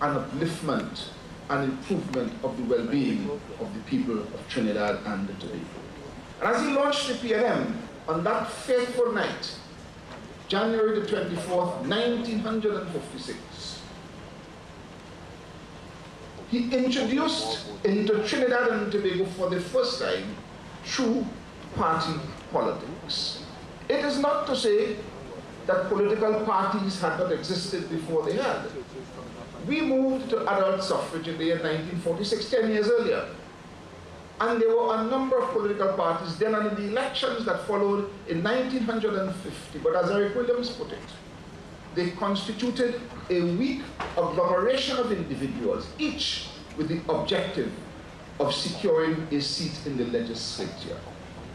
and upliftment and improvement of the well-being of the people of Trinidad and Tobago. And as he launched the PNM on that fateful night, January the 24th, 1956, he introduced into Trinidad and Tobago for the first time true party politics. It is not to say that political parties had not existed before they had. We moved to adult suffrage in the year 1946, 10 years earlier. And there were a number of political parties then, and in the elections that followed in 1950, but as Eric Williams put it, they constituted a weak agglomeration of individuals, each with the objective of securing a seat in the legislature.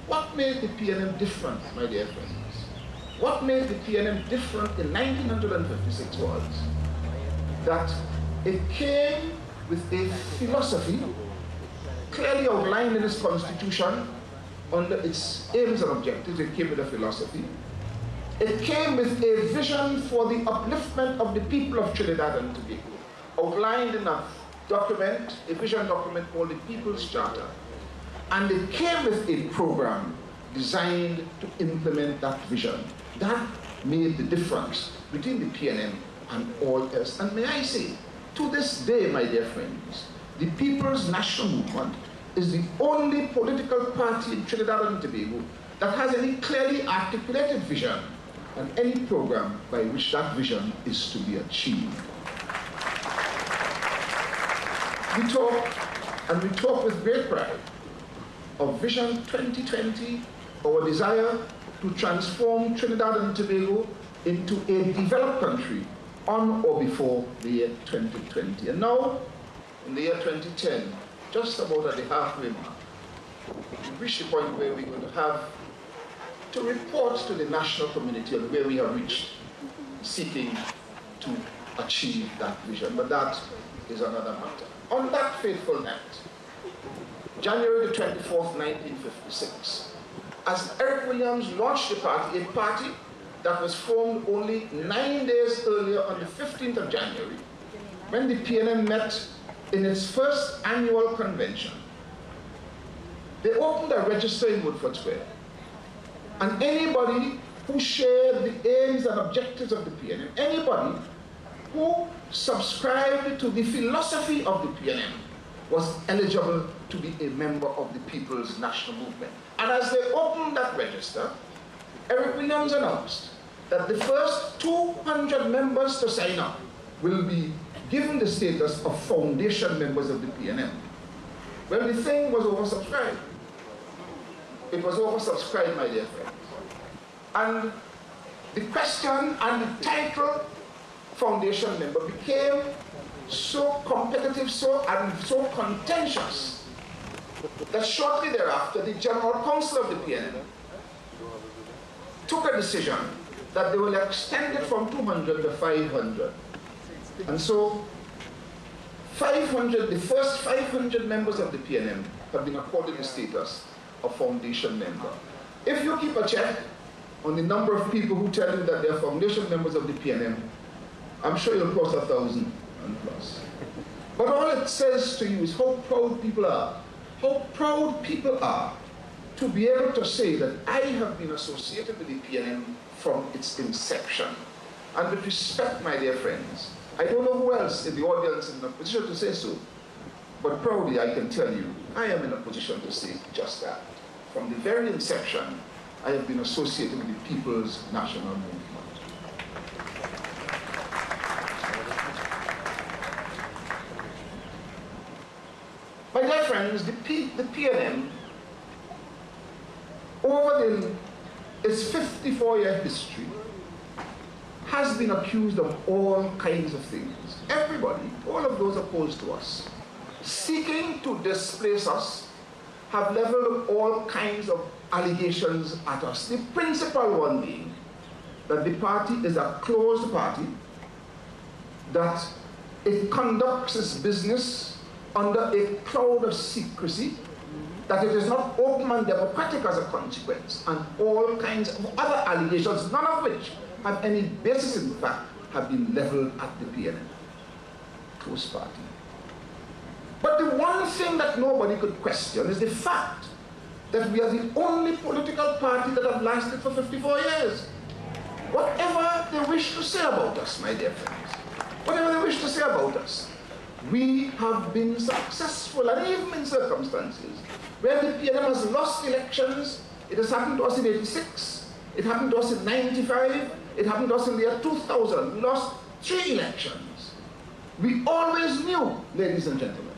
What made the PNM different, my dear friends? What made the PNM different in 1956 was that it came with a philosophy clearly outlined in its constitution under its aims and objectives. It came with a philosophy. It came with a vision for the upliftment of the people of Trinidad and Tobago, outlined in a document, a vision document called the People's Charter. And it came with a program designed to implement that vision. That made the difference between the PNM and all else. And may I say, to this day, my dear friends, the People's National Movement is the only political party in Trinidad and Tobago that has any clearly articulated vision and any program by which that vision is to be achieved. We talk with great pride of Vision 2020, our desire to transform Trinidad and Tobago into a developed country on or before the year 2020. And now, in the year 2010, just about at the halfway mark, we reached the point where we're going to have to report to the national community on where we have reached, seeking to achieve that vision. But that is another matter. On that fateful night, January the 24th, 1956, as Eric Williams launched the party, a party that was formed only 9 days earlier on the 15th of January, when the PNM met in its first annual convention. They opened a register in Woodford Square, and anybody who shared the aims and objectives of the PNM, anybody who subscribed to the philosophy of the PNM was eligible to be a member of the People's National Movement. And as they opened that register, Eric Williams announced that the first 200 members to sign up will be given the status of foundation members of the PNM. Well, the thing was oversubscribed. It was oversubscribed, my dear friends. And the question and the title foundation member became so competitive, so contentious, that shortly thereafter, the General Council of the PNM took a decision that they will extend it from 200 to 500. And so 500, the first 500 members of the PNM have been accorded the status of foundation member. If you keep a check on the number of people who tell you that they are foundation members of the PNM, I'm sure you'll cross 1,000 and plus. But all it says to you is how proud people are. How proud people are to be able to say that I have been associated with the PNM from its inception. And with respect, my dear friends, I don't know who else in the audience is in a position to say so, but proudly I can tell you, I am in a position to say just that. From the very inception, I have been associated with the People's National Movement. My dear friends, the PNM, over its 54-year history, has been accused of all kinds of things. Everybody, all of those opposed to us, seeking to displace us, have leveled all kinds of allegations at us. The principal one being that the party is a closed party, that it conducts its business under a cloud of secrecy, that it is not open and democratic as a consequence, and all kinds of other allegations, none of which have any basis in fact, have been leveled at the PNM. close party. But the one thing that nobody could question is the fact that we are the only political party that have lasted for 54 years. Whatever they wish to say about us, my dear friends, whatever they wish to say about us, we have been successful, and even in circumstances where the PNM has lost elections. It has happened to us in 86, it happened to us in 95, it happened to us in the year 2000. We lost 3 elections. We always knew, ladies and gentlemen,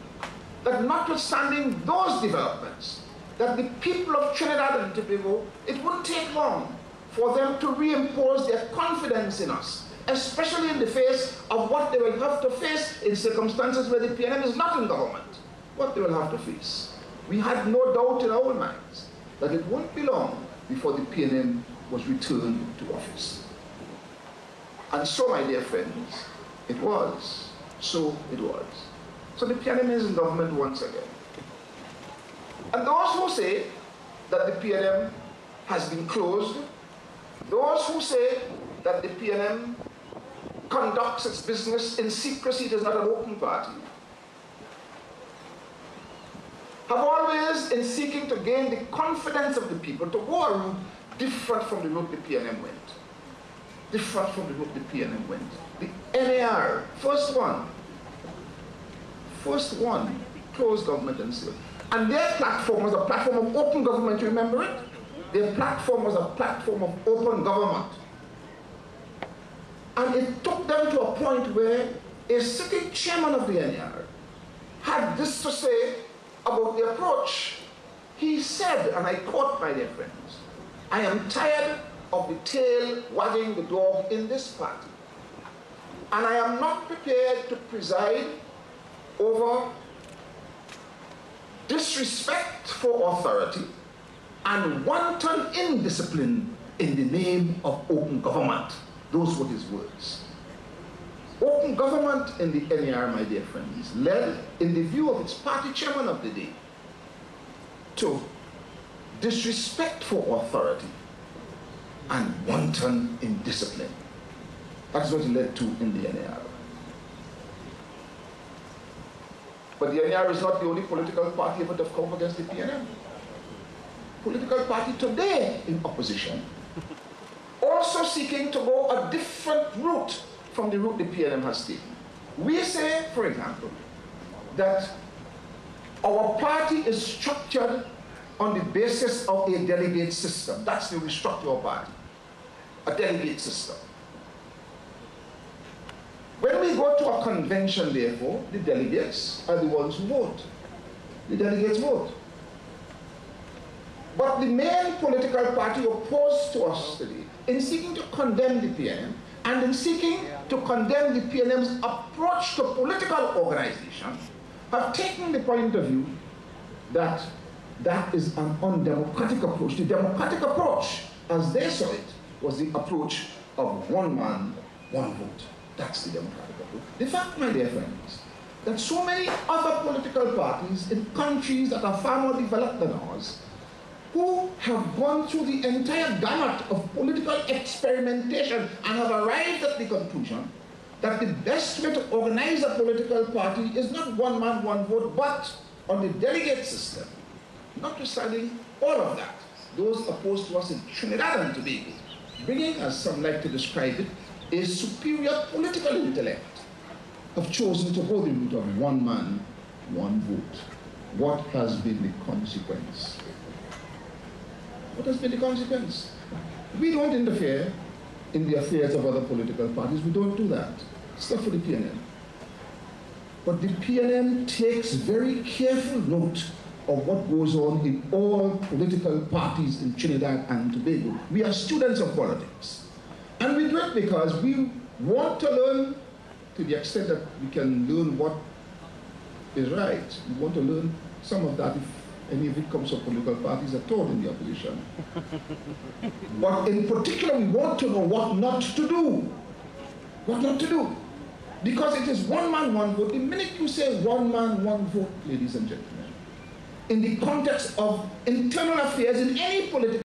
that notwithstanding those developments, that the people of Trinidad and Tobago, it wouldn't take long for them to reimpose their confidence in us, especially in the face of what they will have to face in circumstances where the PNM is not in government, what they will have to face. We had no doubt in our minds that it won't be long before the PNM was returned to office. And so, my dear friends, it was. So it was. So the PNM is in government once again. And those who say that the PNM has been closed, those who say that the PNM conducts its business in secrecy, it is not an open party, have always, in seeking to gain the confidence of the people, to go a route different from the route the PNM went. Different from the route the PNM went. The NAR, first one, closed government and civil. And their platform was a platform of open government, you remember it? Their platform was a platform of open government. And it took them to a point where a sitting chairman of the NAR had this to say about the approach. He said, and I quote, my dear friends, "I am tired of the tail wagging the dog in this party, and I am not prepared to preside over disrespect for authority and wanton indiscipline in the name of open government." Those were his words. Open government in the NAR, my dear friends, led, in the view of its party chairman of the day, to disrespect for authority and wanton indiscipline. That's what it led to in the NAR. But the NAR is not the only political party that have come against the PNM. Political party today in opposition, also seeking to go a different route from the route the PNM has taken. We say, for example, that our party is structured on the basis of a delegate system. That's the way we structure our party, a delegate system. When we go to a convention, therefore, the delegates are the ones who vote. The delegates vote. But the main political party opposed to us today, in seeking to condemn the PNM, and in seeking to condemn the PNM's approach to political organization, have taken the point of view that that is an undemocratic approach. The democratic approach, as they saw it, was the approach of one man, one vote. That's the democratic approach. The fact, my dear friends, that so many other political parties in countries that are far more developed than ours, who have gone through the entire gamut of political experimentation and have arrived at the conclusion that the best way to organize a political party is not one man, one vote, but on the delegate system. Notwithstanding all of that, those opposed to us in Trinidad and Tobago, bringing, as some like to describe it, a superior political intellect, have chosen to go the route of one man, one vote. What has been the consequence? What has been the consequence? We don't interfere in the affairs of other political parties. We don't do that. Stuff for the PNM. But the PNM takes very careful note of what goes on in all political parties in Trinidad and Tobago. We are students of politics. And we do it because we want to learn to the extent that we can learn what is right. We want to learn some of that if any of it comes from political parties at all in the opposition. But in particular, we want to know what not to do. What not to do. Because it is one man, one vote. The minute you say one man, one vote, ladies and gentlemen, in the context of internal affairs in any political